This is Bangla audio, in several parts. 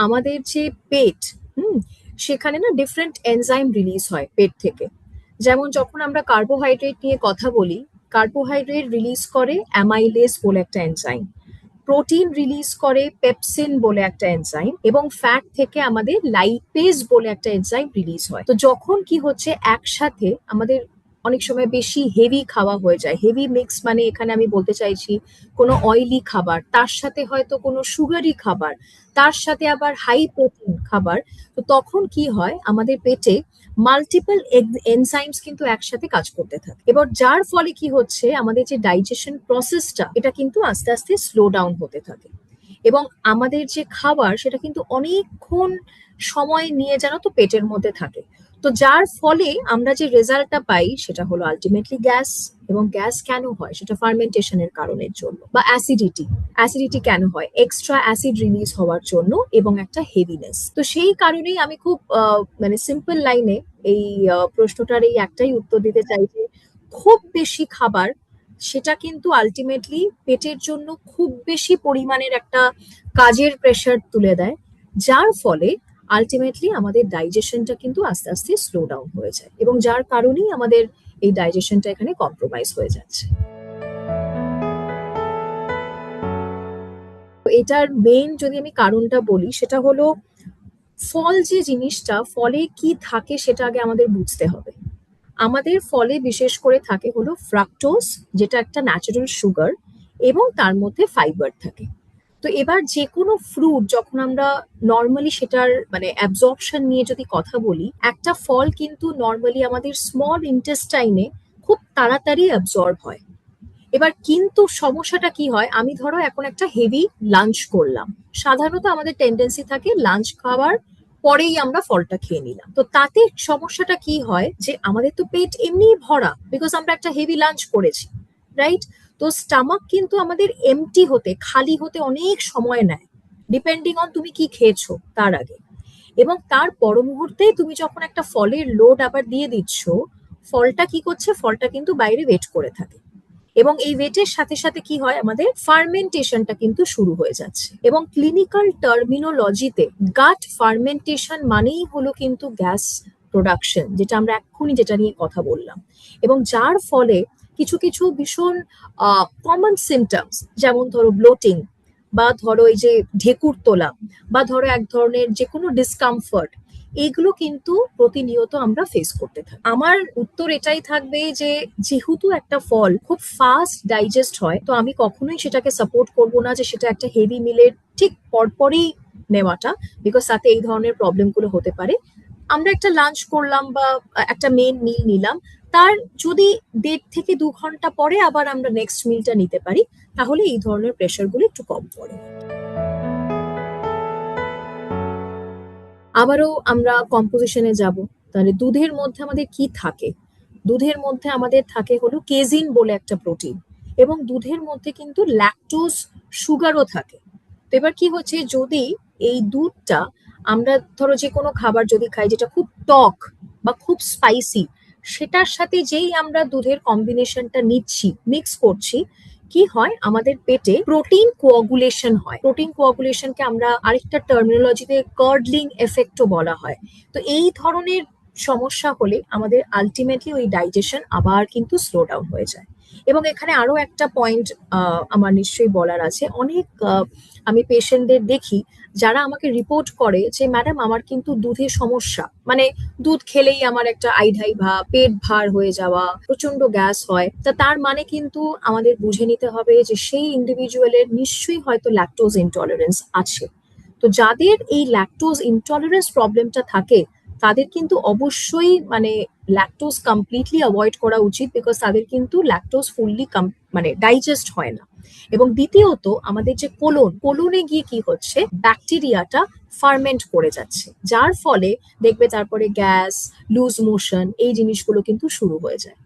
আমাদের যে পেট, হুম, সেখানে না ডিফারেন্ট এনজাইম রিলিজ হয় পেট থেকে। যেমন যখন আমরা কার্বোহাইড্রেট নিয়ে কথা বলি, কার্বোহাইড্রেট রিলিজ করে অ্যামাইলেজ বলে একটা এনজাইম, প্রোটিন রিলিজ করে পেপসিন বলে একটা এনজাইম, এবং ফ্যাট থেকে আমাদের লাইপেজ বলে একটা এনজাইম রিলিজ হয়। তো যখন কি হচ্ছে একসাথে আমাদের অনেক সময় বেশি হেভি খাওয়া হয়ে যায়, হেভি মিক্স মানে এখানে আমি বলতে চাইছি কোনো অয়েলি খাবার, তার সাথে হয়তো কোনো সুগারি খাবার, তার সাথে আবার হাই প্রোটিন খাবার। তো তখন কি হয় আমাদের পেটে মাল্টিপল এনজাইমস কিন্তু একসাথে কাজ করতে থাকে, এবার যার ফলে কি হচ্ছে আমাদের যে ডাইজেশন প্রসেসটা এটা কিন্তু আস্তে আস্তে স্লো ডাউন হতে থাকে। এবং আমাদের যে খাবার সেটা কিন্তু অনেকক্ষণ সময় নিয়ে যেন তো পেটের মধ্যে থাকে। তো যার ফলে আমরা যে রেজাল্টটা পাই সেটা হলো আলটিমেটলি গ্যাস। এবং গ্যাস কেন হয় সেটা ফার্মেন্টেশনের কারণের জন্য, বা অ্যাসিডিটি। অ্যাসিডিটি কেন হয়? এক্সট্রা অ্যাসিড রিলিজ হওয়ার জন্য এবং একটা হেভিনেস। তো সেই কারণেই আমি খুব মানে সিম্পল লাইনে এই প্রশ্নটার এই একটাই উত্তর দিতে চাই যে খুব বেশি খাবার সেটা কিন্তু আলটিমেটলি পেটের জন্য খুব বেশি পরিমাণের একটা কাজের প্রেশার তুলে দেয়, যার ফলে আলটিমেটলি আমাদের ডাইজেশনটা কিন্তু আস্তে আস্তে স্লো ডাউন হয়ে যায়, এবং যার কারণেই আমাদের এই ডাইজেশনটা এখানে কম্প্রোমাইজ হয়ে যাচ্ছে। তো এটার মেইন যদি আমি কারণটা বলি সেটা হলো ফল যে জিনিসটা, ফলে কি থাকে সেটা আগে আমাদের বুঝতে হবে। আমাদের ফলে বিশেষ করে থাকে হলো ফ্রাক্টোজ, যেটা একটা ন্যাচারাল সুগার, এবং তার মধ্যে ফাইবার থাকে। তো এবার যে কোনো ফ্রুট যখন আমরা নর্মালি সেটার মানে অ্যাবজর্পশন নিয়ে যদি কথা বলি, একটা ফল কিন্তু নর্মালি আমাদের স্মল ইন্টেস্টাইনে খুব তাড়াতাড়ি অ্যাবজর্ব হয়। এবার কিন্তু সমস্যাটা কি হয়, আমি ধরো এখন একটা হেভি লাঞ্চ করলাম, সাধারণত আমাদের টেন্ডেন্সি থাকে লাঞ্চ খাওয়ার পরেই আমরা ফলটা খেয়ে নিলাম। তো তাতে সমস্যাটা কি হয় যে আমাদের তো পেট এমনিই ভরা, বিকজ আমরা একটা হেভি লাঞ্চ করেছি, রাইট? তো স্টামাক কিন্তু আমাদের এমটি হতে, খালি হতে অনেক সময় নেয়, ডিপেন্ডিং অন তুমি কি খেয়েছো তার আগে। এবং তার পর মুহূর্তে তুমি যখন একটা ফলের লোড আবার দিয়ে দিচ্ছ, ফলটা কি করছে, ফলটা কিন্তু বাইরে ওয়েট করে থাকে। এবং এই ওয়েটের সাথে সাথে কি হয় আমাদের ফার্মেন্টেশনটা কিন্তু শুরু হয়ে যাচ্ছে। এবং ক্লিনিক্যাল টার্মিনোলজিতে গাট ফার্মেন্টেশন মানেই হলো কিন্তু গ্যাস প্রোডাকশন, যেটা আমরা এক্ষুনি যেটা নিয়ে কথা বললাম। এবং যার ফলে কিছু কিছু ভীষণ কমন সিমটমস, যেমন ধরো ব্লোটিং, বা ধরো এই যে ঢেকুর তোলা, বা ধরো এক ধরনের যে কোনো ডিসকমফর্ট, এইগুলো কিন্তু প্রতিনিয়ত আমরা ফেস করতে থাকি। আমার উত্তর এটাই থাকবে যে যেহেতু একটা ফল খুব ফাস্ট ডাইজেস্ট হয়, তো আমি কখনোই সেটাকে সাপোর্ট করব না যে সেটা একটা হেভি মিলের ঠিক পরপরই নেওয়াটা, বিকজ তাতে এই ধরনের প্রবলেম গুলো হতে পারে। আমরা একটা লাঞ্চ করলাম বা একটা মেন মিল নিলাম, তার যদি 1.5 থেকে 2 ঘন্টা পরে আবার আমরা নেক্সট মিলটা নিতে পারি, তাহলে এই ধরনের প্রেশার গুলো একটু কম পড়ে। আবারও আমরা কম্পোজিশনে যাব। তাহলে দুধের মধ্যে আমাদের কি থাকে? দুধের মধ্যে আমাদের থাকে হলো কেজিন বলে একটা প্রোটিন, এবং দুধের মধ্যে কিন্তু ল্যাকটোজ সুগারও থাকে। তো এবার কি হচ্ছে, যদি এই দুধটা আমরা ধরো যে কোনো খাবার যদি খাই যেটা খুব টক বা খুব স্পাইসি, সেটার সাথে যেই আমরা দুধের কম্বিনেশনটা নিচ্ছি, মিক্স করছি, কি হয় আমাদের পেটে প্রোটিন কোয়াগুলেশন হয়। প্রোটিন কোয়াগুলেশনকে আমরা আরেকটা টার্মিনোলজিতে কার্ডলিং এফেক্টও বলা হয়। তো এই ধরনের সমস্যা হলে আমাদের আলটিমেটলি ওই ডাইজেশন আবার কিন্তু স্লো ডাউন হয়ে যায়। এবং এখানে আরো একটা পয়েন্ট আমার নিশ্চয়ই বলার আছে। অনেক আমি পেশেন্টদের দেখি যারা আমাকে রিপোর্ট করে যে ম্যাডাম আমার কিন্তু দুধে সমস্যা, মানে দুধ খেলেই আমার একটা আইঢাই ভাব, পেট ভার হয়ে যাওয়া, প্রচন্ড গ্যাস হয়। তা তার মানে কিন্তু আমাদের বুঝে নিতে হবে যে সেই ইন্ডিভিজুয়ালের নিশ্চয়ই হয়তো ল্যাকটোজ ইনটলারেন্স আছে। তো যাদের এই ল্যাকটোজ ইনটলারেন্স প্রবলেমটা থাকে, তাদের কিন্তু অবশ্যই মানে ল্যাকটোজ কমপ্লিটলি অ্যাভয়েড করা উচিত, বিকজ তাদের কিন্তু ল্যাকটোজ ফুললি মানে ডাইজেস্ট হয় না। এবং দ্বিতীয়ত আমাদের যে কোলনে গিয়ে কি হচ্ছে, ব্যাকটেরিয়াটা ফার্মেন্ট করে যাচ্ছে, যার ফলে দেখবে তারপরে গ্যাস, লুজ মোশন, এই জিনিসগুলো কিন্তু শুরু হয়ে যায়।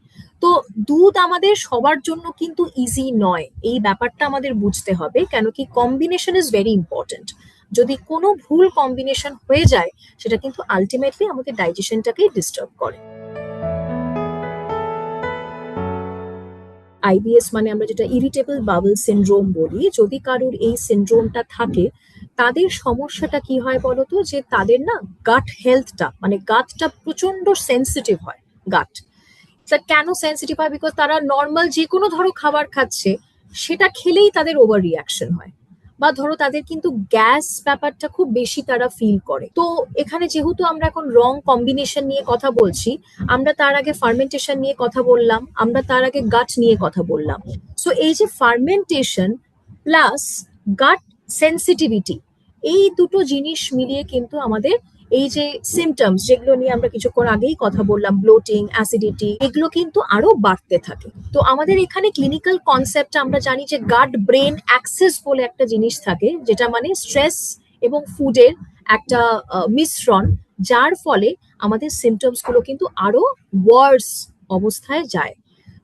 তো দুধ আমাদের সবার জন্য কিন্তু ইজি নয়, এই ব্যাপারটা আমাদের বুঝতে হবে, কেন কি কম্বিনেশন ইজ ভেরি ইম্পর্টেন্ট। যদি কোনো ভুল কম্বিনেশন হয়ে যায়, সেটা কিন্তু আলটিমেটলি আমাদের ডাইজেশনটাকেই ডিস্টার্ব করে। আইবিএস মানে আমরা যেটা ইরিটেবল বাউল সিনড্রোম বলি, যদি কারোর এই সিনড্রোমটা থাকে তাদের সমস্যাটা কি হয় বলতো, যে তাদের না গাট হেলথটা মানে গাটটা প্রচন্ড সেন্সিটিভ হয়। গাট কেন সেন্সিটিভ হয়? বিকজ তারা নর্মাল যে কোনো ধরো খাবার খাচ্ছে, সেটা খেলেই তাদের ওভার রিয়াকশন হয়, বা ধরো তাদের কিন্তু গ্যাস ব্যাপারটা খুব বেশি তারা ফিল করে। তো এখানে যেহেতু আমরা এখন রং কম্বিনেশন নিয়ে কথা বলছি, আমরা তার আগে ফার্মেন্টেশন নিয়ে কথা বললাম, আমরা তার আগে গাট নিয়ে কথা বললাম। সো এই যে ফার্মেন্টেশন প্লাস গাট সেন্সিটিভিটি, এই দুটো জিনিস মিলিয়ে কিন্তু আমাদের এই যে সিমটমস যেগুলো নিয়ে আমরা কিছুক্ষণ আগেই কথা বললাম, ব্লোটিং, অ্যাসিডিটি, এগুলো কিন্তু আরো বাড়তে থাকে। তো আমাদের এখানে ক্লিনিক্যাল কনসেপ্ট আমরা জানি যে গাট ব্রেন অ্যাক্সেস বলে একটা জিনিস থাকে, যেটা মানে স্ট্রেস এবং ফুডের একটা মিশ্রণ, যার ফলে আমাদের সিমটমস গুলো কিন্তু আরো ওয়ার্স অবস্থায় যায়।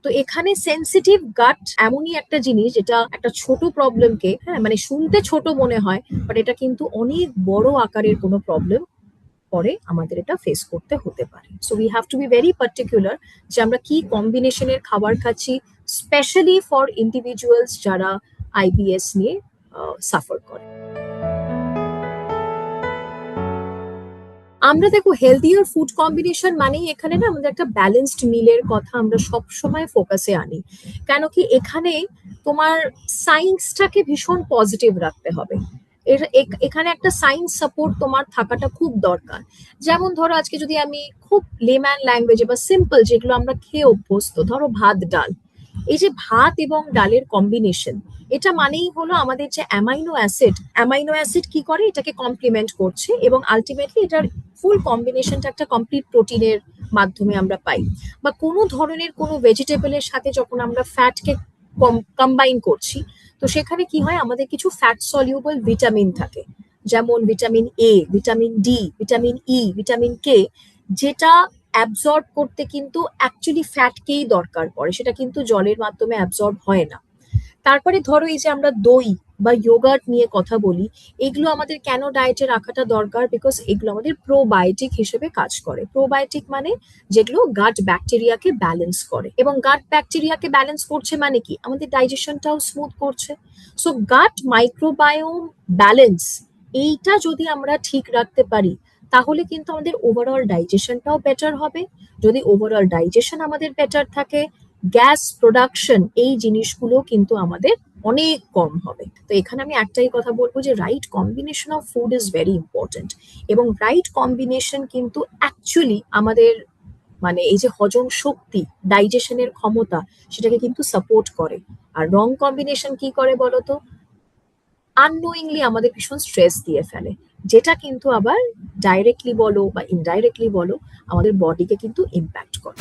তো এখানে সেন্সিটিভ গাট এমনই একটা জিনিস যেটা একটা ছোট প্রবলেমকে, হ্যাঁ মানে শুনতে ছোট মনে হয়, বাট এটা কিন্তু অনেক বড় আকারের কোনো প্রবলেম পরে আমাদের এটা ফেস করতে হতে পারে। So we have to be very particular যে আমরা কি কম্বিনেশনের খাবার খাচ্ছি, স্পেশালি ফর ইন্ডিভিজুয়ালস যারা আইবিএস নিয়ে সাফার করে। আমরা দেখো হেলদিয়ার ফুড কম্বিনেশন মানেই এখানে না আমাদের একটা ব্যালেন্সড মিলের কথা আমরা সব সময় ফোকাসে আনি। কেন কি এখানে তোমার সায়েন্সটাকে ভীষণ পজিটিভ রাখতে হবে। এখানে একটা সায়েন্স সাপোর্ট তোমার থাকাটা খুব দরকার। যেমন ধরো আজকে যদি আমি খুব লেম্যান ল্যাঙ্গুয়েজে বা সিম্পল যেগুলো আমরা খেয়ে অভ্যস্ত, ধরো ভাত ডাল, এই যে ভাত এবং ডালের কম্বিনেশন, এটা মানেই হলো আমাদের যে অ্যামাইনো অ্যাসিড কি করে, এটাকে কমপ্লিমেন্ট করছে, এবং আলটিমেটলি এটার ফুল কম্বিনেশনটা একটা কমপ্লিট প্রোটিনের মাধ্যমে আমরা পাই। বা কোনো ধরনের কোনো ভেজিটেবলের সাথে যখন আমরা ফ্যাটকে কম্বাইন করছি, তো সেখানে কি হয়, আমাদের কিছু ফ্যাট সলিউবল ভিটামিন থাকে, যেমন vitamin A, vitamin D, vitamin E, vitamin K, যেটা অ্যাবজর্ব করতে কিন্তু অ্যাকচুয়ালি ফ্যাটকেই দরকার পড়ে, সেটা কিন্তু জলের মাধ্যমে অ্যাবজর্ব হয় না। তারপরে ধরো এই যে আমরা দই বা ইয়োগার্ট নিয়ে কথা বলি, এগুলো আমাদের কেন ডায়েটে রাখাটা দরকার? বিকজ এগুলো আমাদের প্রোবায়োটিক হিসেবে কাজ করে। প্রোবায়োটিক মানে যেগুলো গাট ব্যাকটেরিয়াকে ব্যালেন্স করে, এবং গাট ব্যাকটেরিয়াকে ব্যালেন্স করছে মানে কি, আমাদের ডাইজেশনটাও স্মুথ করছে। সো গাট মাইক্রোবায়োম ব্যালেন্স, এইটা যদি আমরা ঠিক রাখতে পারি, তাহলে কিন্তু আমাদের ওভারঅল ডাইজেশনটাও বেটার হবে। যদি ওভারঅল ডাইজেশন আমাদের বেটার থাকে, গ্যাস প্রোডাকশন, এই জিনিসগুলো কিন্তু আমাদের অনেক কম হবে। তো এখানে আমি একটাই কথা বলবো যে right combination of food is very important, এবং রাইট কম্বিনেশন কিন্তু অ্যাকচুয়ালি আমাদের মানে এই যে হজম শক্তি, ডাইজেশনের ক্ষমতা, সেটাকে কিন্তু সাপোর্ট করে। আর রং কম্বিনেশন কি করে বলতো, আননোয়িংলি আমাদের ভীষণ স্ট্রেস দিয়ে ফেলে, যেটা কিন্তু আবার ডাইরেক্টলি বলো বা ইনডাইরেক্টলি বলো আমাদের বডিকে কিন্তু ইম্প্যাক্ট করে।